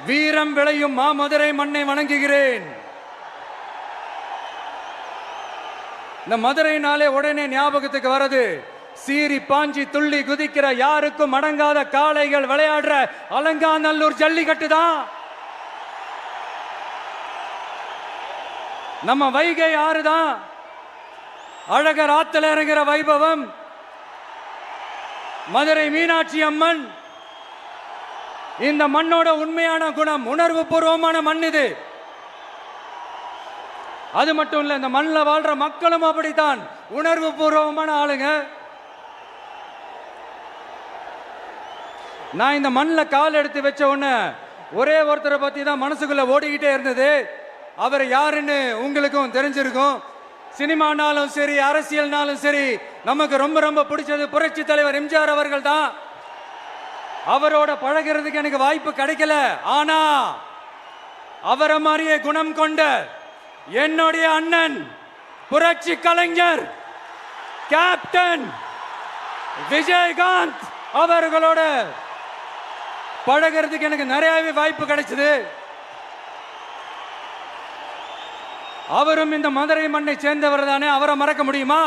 வீரம் விளையும் மாமதுரை மண்ணை வணங்குகிறேன். இந்த மதுரைனாலே உடனே ஞாபகத்துக்கு வரது சீறி பாஞ்சி துள்ளி குதிக்கிற யாருக்கும் அடங்காத காளைகள் விளையாடுற அலங்காநல்லூர் ஜல்லிக்கட்டு தான். நம்ம வைகை ஆறுதான் அழகர் ஆத்துல இறங்குற வைபவம். மதுரை மீனாட்சி அம்மன் இந்த மண்ணோட உண்மையான குணம், உணர்வு பூர்வமான மண் இது. அது மட்டும் இல்ல, இந்த மண்ணில் வாழ்ற மக்களும் அப்படித்தான் உணர்வு பூர்வமான ஆளுங்க. நான் இந்த மண்ணில் கால் எடுத்து வச்ச உடனே ஒரே ஒருத்தரை பத்தி தான் மனசுக்குள்ள ஓடிக்கிட்டே இருந்தது. அவர் யாருன்னு உங்களுக்கும் தெரிஞ்சிருக்கும். சினிமானாலும் சரி, அரசியல்னாலும் சரி, நமக்கு ரொம்ப ரொம்ப பிடிச்சது புரட்சி தலைவர் எம்ஜிஆர் அவர்கள் தான். அவரோட பழகிறதுக்கு எனக்கு வாய்ப்பு கிடைக்கல. ஆனா அவரை மாதிரியே குணம் கொண்ட என்னுடைய அண்ணன் புரட்சி கலைஞர் கேப்டன் விஜயகாந்த் அவர்களோட பழகிறதுக்கு எனக்கு நிறையவே வாய்ப்பு கிடைச்சது. அவரும் இந்த மதுரை மண்ணை சேர்ந்தவர் தானே, அவரை மறக்க முடியுமா?